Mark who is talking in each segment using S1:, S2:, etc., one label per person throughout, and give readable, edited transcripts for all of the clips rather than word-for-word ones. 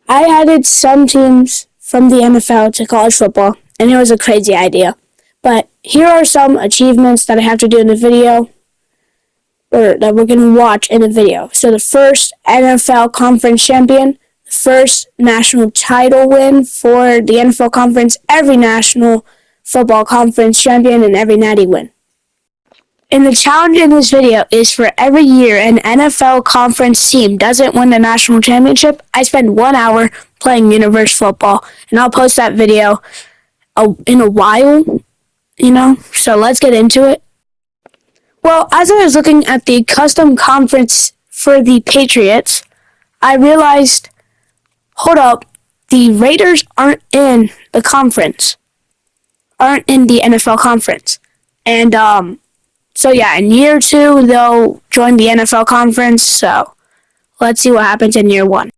S1: I added some teams from the NFL to college football, and it was a crazy idea. But here are some achievements that I have to do in the video, or that we're going to watch in the video. So the first NFL conference champion, the first national title win for the NFL conference, every national football conference champion, and every natty win. And the challenge in this video is for every year an NFL conference team doesn't win the national championship, I spend 1 hour playing universe football. And I'll post that video in a while, so let's get into it. Well, as I was looking at the custom conference for the Patriots, I realized, hold up, the Raiders aren't in the conference, aren't in the NFL conference. And, so yeah, in year 2, they'll join the NFL conference, so let's see what happens in year 1.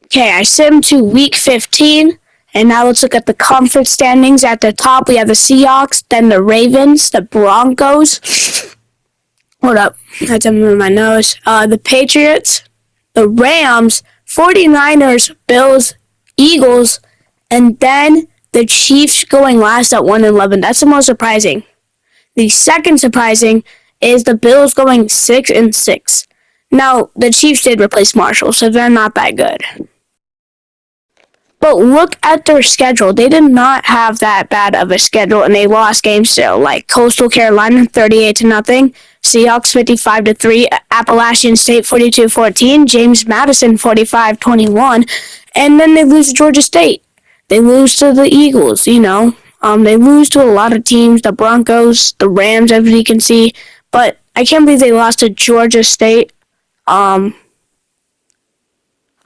S1: Okay, I sim to week 15, and now let's look at the conference standings. At the top, we have the Seahawks, then the Ravens, the Broncos, hold up, I had something in my nose, the Patriots, the Rams, 49ers, Bills, Eagles, and then the Chiefs going last at 1-11. That's the most surprising. The second surprising is the Bills going 6-6. Now, the Chiefs did replace Marshall, so they're not that good. But look at their schedule. They did not have that bad of a schedule, and they lost games still, like Coastal Carolina 38-0, Seahawks 55-3, Appalachian State 42-14, James Madison 45-21, and then they lose to Georgia State. They lose to the Eagles, They lose to a lot of teams, the Broncos, the Rams, as you can see. But I can't believe they lost to Georgia State. I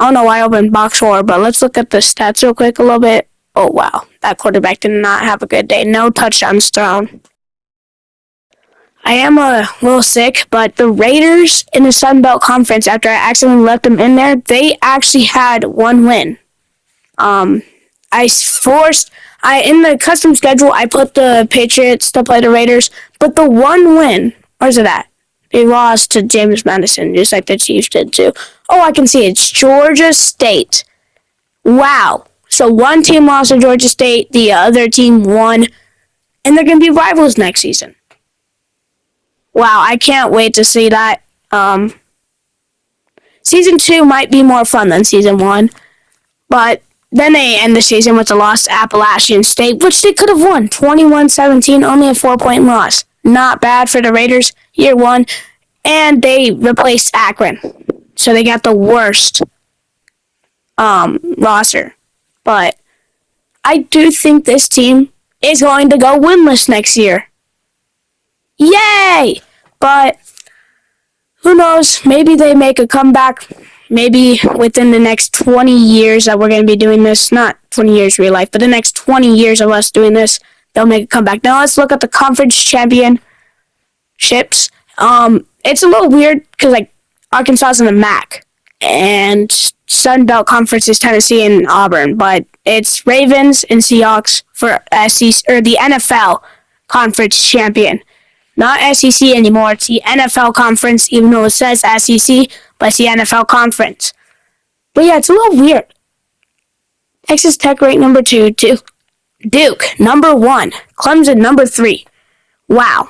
S1: don't know why I opened box score, but let's look at the stats real quick a little bit. Oh, wow. That quarterback did not have a good day. No touchdowns thrown. I am a little sick, but the Raiders in the Sun Belt Conference, after I accidentally left them in there, they actually had one win. In the custom schedule, I put the Patriots to play the Raiders, but the one win, where's it at? They lost to James Madison, just like the Chiefs did too. Oh, I can see it's Georgia State. Wow. So one team lost to Georgia State, the other team won, and they're going to be rivals next season. Wow, I can't wait to see that. Season 2 might be more fun than Season 1, but then they end the season with a loss to Appalachian State, which they could have won. 21-17, only a 4-point loss. Not bad for the Raiders, year 1. And they replaced Akron. So they got the worst roster. But I do think this team is going to go winless next year. Yay! But who knows? Maybe they make a comeback. Maybe within the next 20 years that we're going to be doing this, not 20 years real life, but the next 20 years of us doing this, they'll make a comeback. Now let's look at the conference championships. It's a little weird because Arkansas is in the MAC, and Sun Belt Conference is Tennessee and Auburn, but it's Ravens and Seahawks for SEC or the NFL conference champion. Not SEC anymore. It's the NFL conference, even though it says SEC, but it's the NFL conference. But yeah, it's a little weird. Texas Tech ranked number 2, Duke number 1, Clemson number 3. Wow.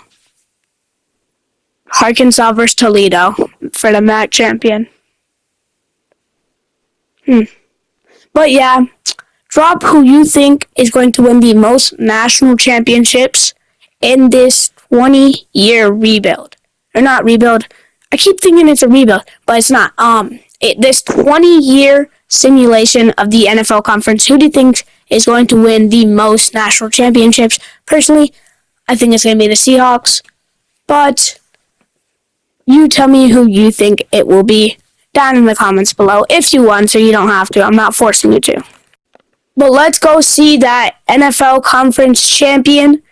S1: Arkansas versus Toledo for the MAC champion. But yeah, drop who you think is going to win the most national championships in this 20-year rebuild. Or not rebuild. I keep thinking it's a rebuild, but it's not. This 20-year simulation of the NFL conference, who do you think is going to win the most national championships? Personally, I think it's going to be the Seahawks, but you tell me who you think it will be down in the comments below if you want, so you don't have to. I'm not forcing you to. But let's go see that NFL conference champion,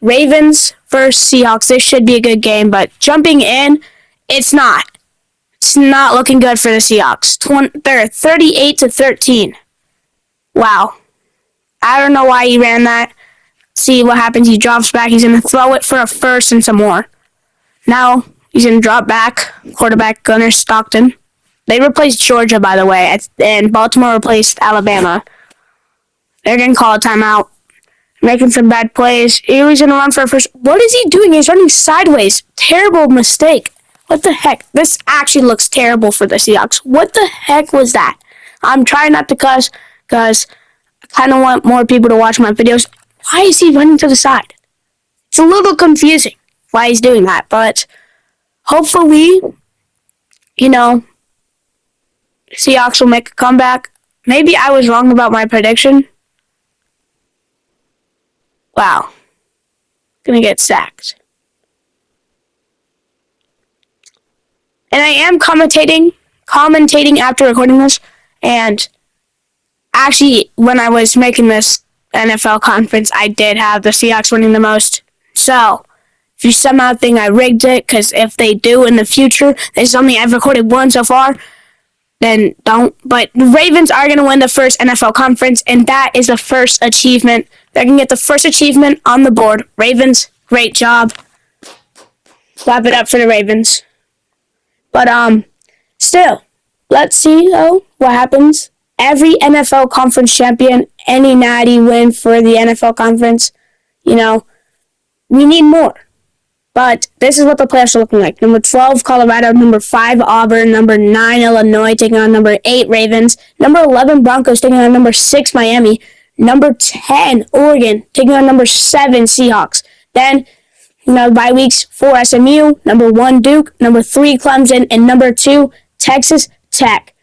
S1: Ravens versus Seahawks. This should be a good game, but jumping in, it's not. It's not looking good for the Seahawks. They're 38-13. Wow. I don't know why he ran that. See what happens. He drops back. He's going to throw it for a first and some more. Now, he's going to drop back. Quarterback Gunnar Stockton. They replaced Georgia, by the way, and Baltimore replaced Alabama. They're going to call a timeout. Making some bad plays. He was going to run for a first. What is he doing? He's running sideways. Terrible mistake. What the heck? This actually looks terrible for the Seahawks. What the heck was that? I'm trying not to cuss because I kind of want more people to watch my videos. Why is he running to the side? It's a little confusing why he's doing that, but hopefully, Seahawks will make a comeback. Maybe I was wrong about my prediction. Wow. Gonna get sacked. And I am commentating after recording this, and actually, when I was making this NFL conference, I did have the Seahawks winning the most. So, if you somehow think I rigged it, because if they do in the future, there's only I've recorded one so far, then don't. But the Ravens are going to win the first NFL conference, and that is the first achievement. They're going to get the first achievement on the board. Ravens, great job. Clap it up for the Ravens. But, still, let's see, though, what happens. Every NFL conference champion, any natty win for the NFL conference, we need more. But this is what the playoffs are looking like. Number 12, Colorado. Number 5, Auburn. Number 9, Illinois, taking on number 8, Ravens. Number 11, Broncos, taking on number 6, Miami. Number 10, Oregon, taking on number 7, Seahawks. Then, bye weeks, 4, SMU. Number 1, Duke. Number 3, Clemson. And number 2, Texas Tech.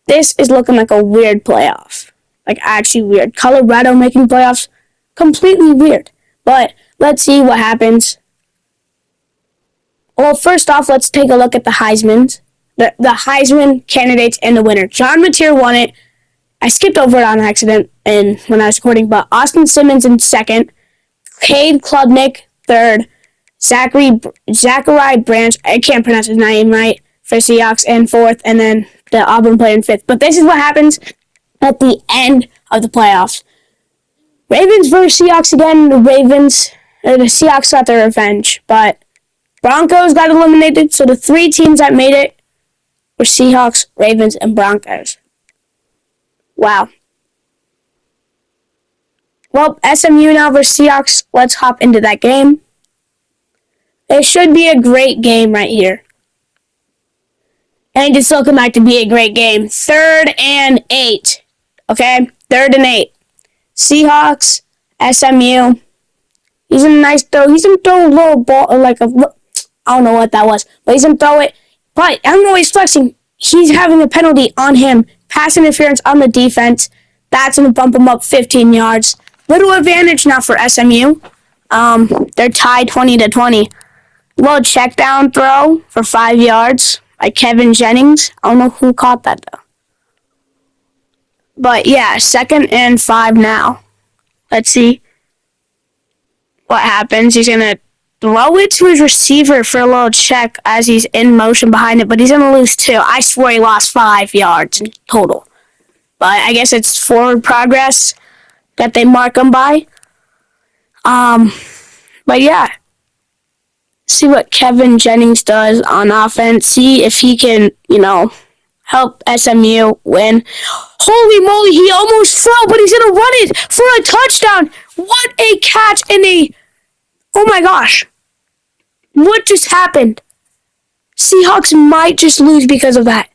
S1: This is looking like a weird playoff. Like, actually weird. Colorado making playoffs, completely weird. But let's see what happens. Well, first off, let's take a look at the Heisman. The Heisman candidates and the winner. John Mateer won it. I skipped over it on accident when I was recording, but Austin Simmons in second. Cade Klubnik third. Zachary Branch, I can't pronounce his name right, for Seahawks in fourth, and then the Auburn player in fifth. But this is what happens at the end of the playoffs. Ravens versus Seahawks again. The Seahawks got their revenge, but Broncos got eliminated, so the 3 teams that made it were Seahawks, Ravens, and Broncos. Wow. Well, SMU now versus Seahawks. Let's hop into that game. It should be a great game right here. And it's looking like to be a great game. 3rd and 8. Okay? 3rd and 8. Seahawks, SMU. He's in a nice throw. He's going to throw a little ball, I don't know what that was, but he's going to throw it. But I don't know, he's flexing. He's having a penalty on him. Pass interference on the defense. That's going to bump him up 15 yards. Little advantage now for SMU. They're tied 20-20. Little check down throw for 5 yards by Kevin Jennings. I don't know who caught that, though. But, yeah, 2nd and 5 now. Let's see what happens. He's going to throw it to his receiver for a little check as he's in motion behind it, but he's going to lose 2. I swear he lost 5 yards in total. But I guess it's forward progress that they mark him by. But yeah. See what Kevin Jennings does on offense. See if he can, help SMU win. Holy moly, he almost fell, but he's going to run it for a touchdown. What a catch oh my gosh. What just happened? Seahawks might just lose because of that.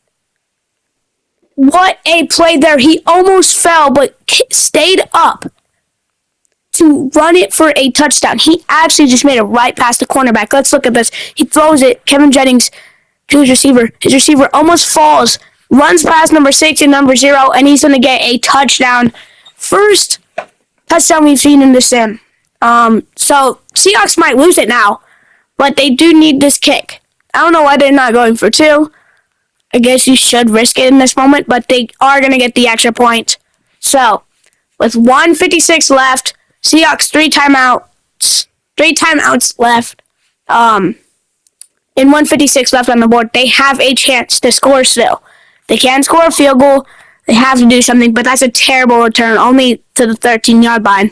S1: What a play there. He almost fell, but stayed up to run it for a touchdown. He actually just made it right past the cornerback. Let's look at this. He throws it, Kevin Jennings, to his receiver. His receiver almost falls, runs past number 6 and number 0, and he's going to get a touchdown. First touchdown we've seen in this sim. So Seahawks might lose it now, but they do need this kick. I don't know why they're not going for 2. I guess you should risk it in this moment, but they are going to get the extra point. So, with 1:56 left, Seahawks 3 timeouts left, and 1:56 left on the board. They have a chance to score still. They can score a field goal. They have to do something, but that's a terrible return, only to the 13-yard line.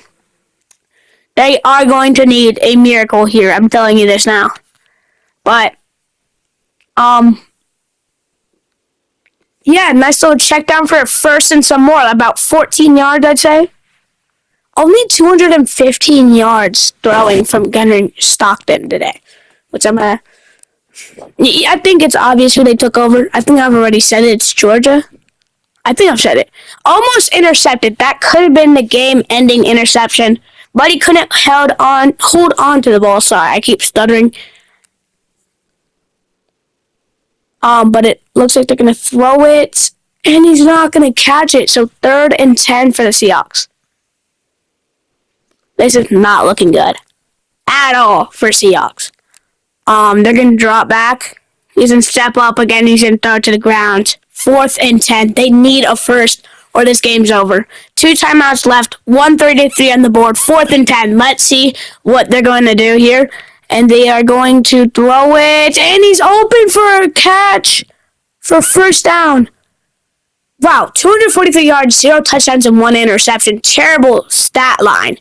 S1: They are going to need a miracle here. I'm telling you this now. But, Yeah, nice little check down for a first and some more. About 14 yards, I'd say. Only 215 yards throwing from Gunner Stockton today. Which I think it's obvious who they took over. I think I've already said it. It's Georgia. I think I've said it. Almost intercepted. That could have been the game-ending interception. But he couldn't hold on to the ball. Sorry, I keep stuttering. But it looks like they're going to throw it, and he's not going to catch it. So 3rd and 10 for the Seahawks. This is not looking good at all for Seahawks. They're going to drop back. He's going to step up again. He's going to throw it to the ground. 4th and 10. They need a first or this game's over. 2 timeouts left. 1:33 on the board. 4th and 10. Let's see what they're going to do here. And they are going to throw it. And he's open for a catch for first down. Wow, 243 yards, 0 touchdowns, and 1 interception. Terrible stat line.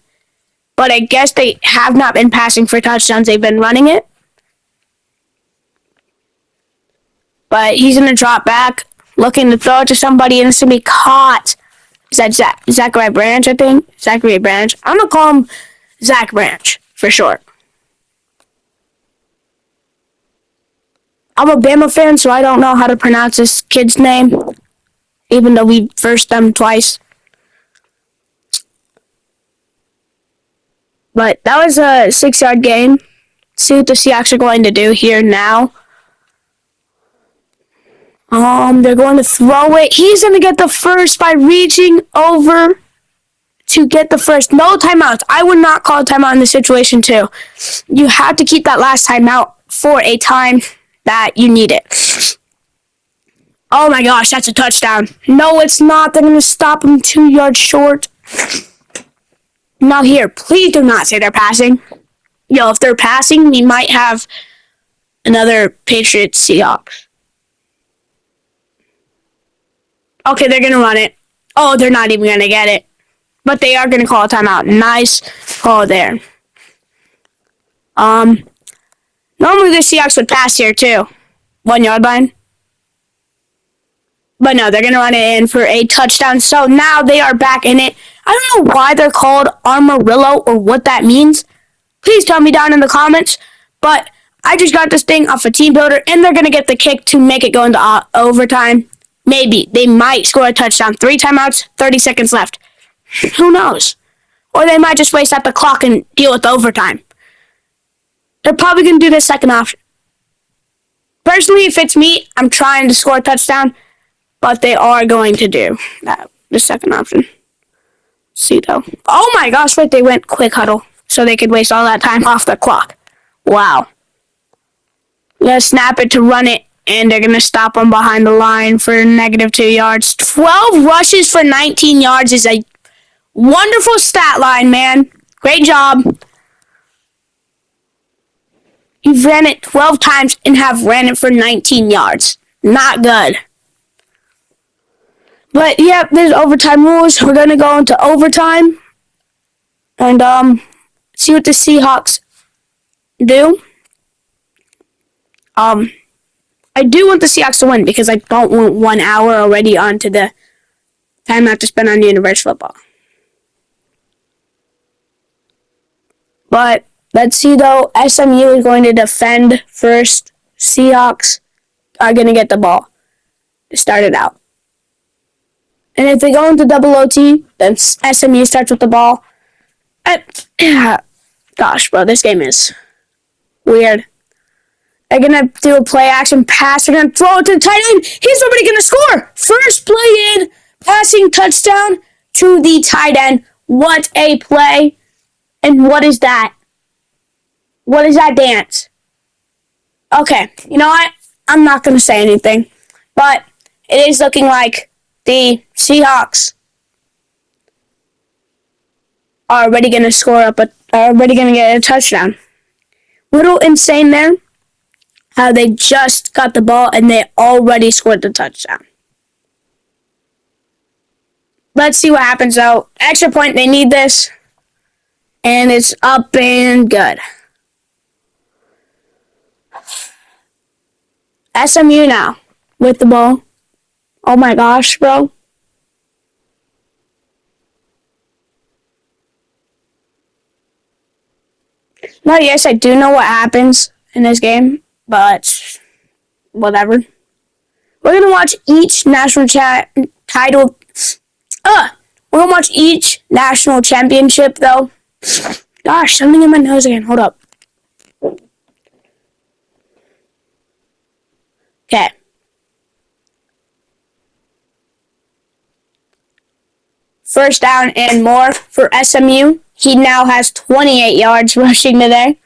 S1: But I guess they have not been passing for touchdowns. They've been running it. But he's going to drop back, looking to throw it to somebody, and it's going to be caught. Is that Zachary Branch, I think? Zachary Branch. I'm going to call him Zach Branch for short. I'm a Bama fan, so I don't know how to pronounce this kid's name, even though we versed them twice. But that was a 6-yard gain. See what the Seahawks are going to do here now. They're going to throw it. He's going to get the first by reaching over to get the first. No timeouts. I would not call a timeout in this situation, too. You have to keep that last timeout for a time that you need it. Oh my gosh, that's a touchdown. No, it's not. They're going to stop him 2 yards short. Now here, please do not say they're passing. Yo, if they're passing, we might have another Patriots Seahawks. Okay, they're going to run it. Oh, they're not even going to get it. But they are going to call a timeout. Nice call there. Normally the Seahawks would pass here too. 1 yard line. But no, they're going to run it in for a touchdown. So now they are back in it. I don't know why they're called Armadillo or what that means. Please tell me down in the comments. But I just got this thing off a team builder, and they're going to get the kick to make it go into overtime. Maybe. They might score a touchdown. 3 timeouts, 30 seconds left. Who knows? Or they might just waste out the clock and deal with overtime. They're probably going to do the second option. Personally, if it's me, I'm trying to score a touchdown. But they are going to do that, the second option. See, though. Oh, my gosh, right, they went quick huddle. So they could waste all that time off the clock. Wow. Let's snap it to run it. And they're going to stop them behind the line for -2 yards. 12 rushes for 19 yards is a wonderful stat line, man. Great job. You've ran it 12 times and have ran it for 19 yards. Not good. But, yeah, there's overtime rules. We're going to go into overtime. And, see what the Seahawks do. I do want the Seahawks to win because I don't want 1 hour already onto the time I have to spend on university football. But let's see, though. SMU is going to defend first. Seahawks are going to get the ball to start it out. And if they go into double OT, then SMU starts with the ball. Gosh, bro, this game is weird. They're going to do a play action pass. They're going to throw it to the tight end. He's already going to score. First play in, passing touchdown to the tight end. What a play. And what is that? What is that dance? Okay, you know what? I'm not going to say anything. But it is looking like the Seahawks are already going to score up, are already going to get a touchdown. Little insane there. How they just got the ball and they already scored the touchdown. Let's see what happens, though. Extra point, they need this. And it's up and good. SMU now with the ball Oh my gosh, bro. No, yes, I do know what happens in this game, but whatever. We're gonna watch each national title. Uh, we're gonna watch each national championship though. Gosh, something in my nose again. Hold up. Okay. First down and more for SMU. He now has 28 yards rushing today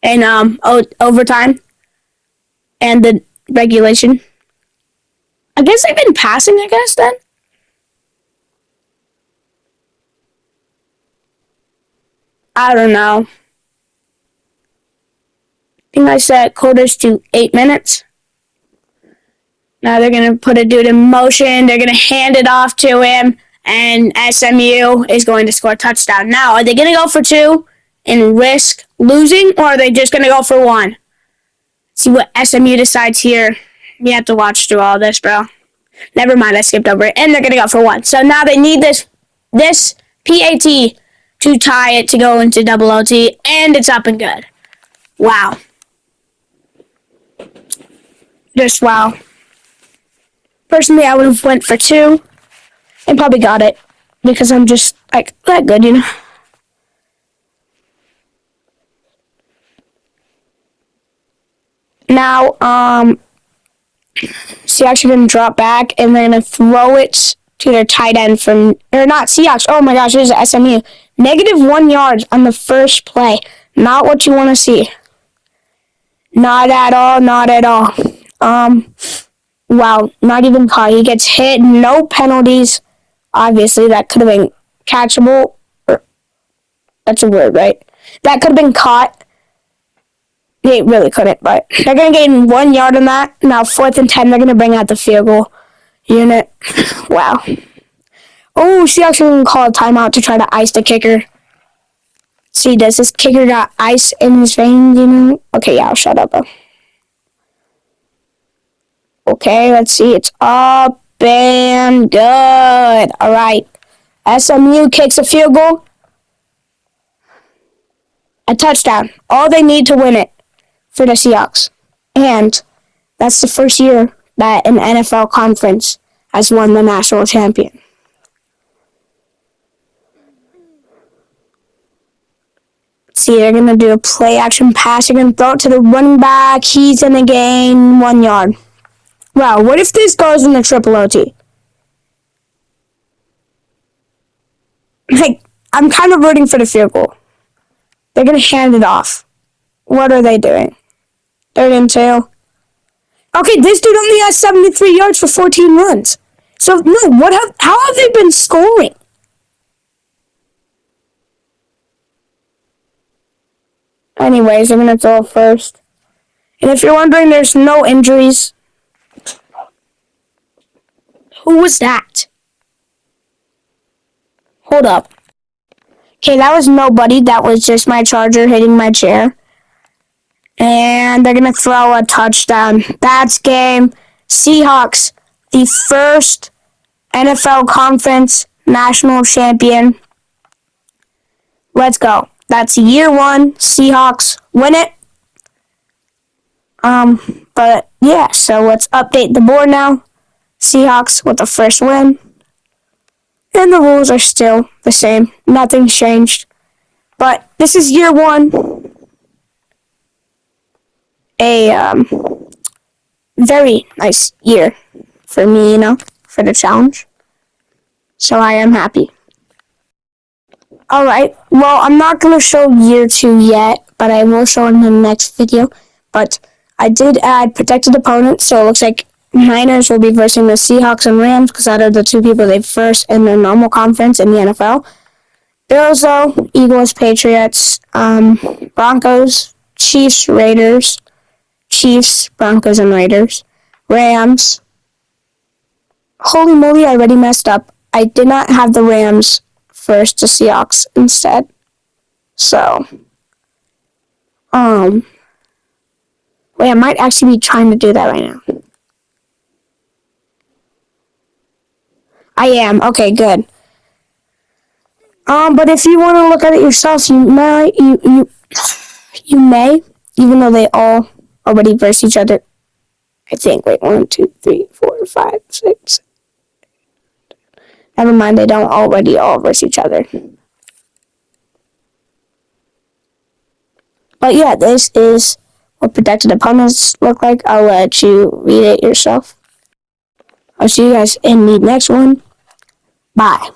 S1: in overtime and the regulation. I guess they've been passing, I guess, then. I don't know. I think I set quarters to 8 minutes. Now they're going to put a dude in motion. They're going to hand it off to him. And SMU is going to score a touchdown. Now, are they going to go for 2 and risk losing? Or are they just going to go for 1? See what SMU decides here. You have to watch through all this, bro. Never mind, I skipped over it. And they're going to go for 1. So now they need this PAT to tie it to go into double OT. And it's up and good. Wow. Just wow. Personally, I would have went for 2 and probably got it because I'm just like that good, you know. Now, Seahawks are gonna drop back and they're gonna throw it to their tight end from or not Seahawks. Oh my gosh, it is SMU. -1 yards on the first play. Not what you want to see. Not at all. Not at all. Wow, not even caught. He gets hit. No penalties. Obviously, that could have been catchable. That's a word, right? That could have been caught. They really couldn't, but they're going to gain 1 yard on that. Now, 4th and 10, they're going to bring out the field goal unit. Wow. Oh, she actually going to call a timeout to try to ice the kicker. See, does this kicker got ice in his veins, you know? Okay, yeah, I'll shut up, bro. Okay, let's see. It's up and good. All right. SMU kicks a field goal. A touchdown. All they need to win it for the Seahawks. And that's the first year that an NFL conference has won the national champion. See, they're going to do a play action pass. They're going to throw it to the running back. He's going to gain 1 yard. Wow, what if this goes in the triple OT? Like, I'm kind of rooting for the field goal. They're going to hand it off. What are they doing? 3rd and 2. Okay, this dude only has 73 yards for 14 runs. So, no, how have they been scoring? Anyways, I'm going to throw first. And if you're wondering, there's no injuries. Who was that? Hold up. Okay, that was nobody. That was just my charger hitting my chair. And they're going to throw a touchdown. That's game. Seahawks, the first NFL conference national champion. Let's go. That's year 1. Seahawks win it. But yeah, so let's update the board now. Seahawks with the first win. And the rules are still the same. Nothing's changed. But this is year 1. A very nice year for me, you know, for the challenge. So I am happy. Alright, well, I'm not going to show year 2 yet, but I will show in the next video. But I did add protected opponents, so it looks like Niners will be versing the Seahawks and Rams, because that are the 2 people they versed in their normal conference in the NFL. Bills, though, Eagles, Patriots, Broncos, Chiefs, Raiders, Chiefs, Broncos, and Raiders, Rams. Holy moly, I already messed up. I did not have the Rams first to Seahawks instead. So, wait, I might actually be trying to do that right now. I am. Okay, good. But if you want to look at it yourself, you may, even though they all already verse each other. I think. Wait, 1, 2, 3, 4, 5, 6. Never mind, they don't already all verse each other. But yeah, this is what protected opponents look like. I'll let you read it yourself. I'll see you guys in the next one. Bye.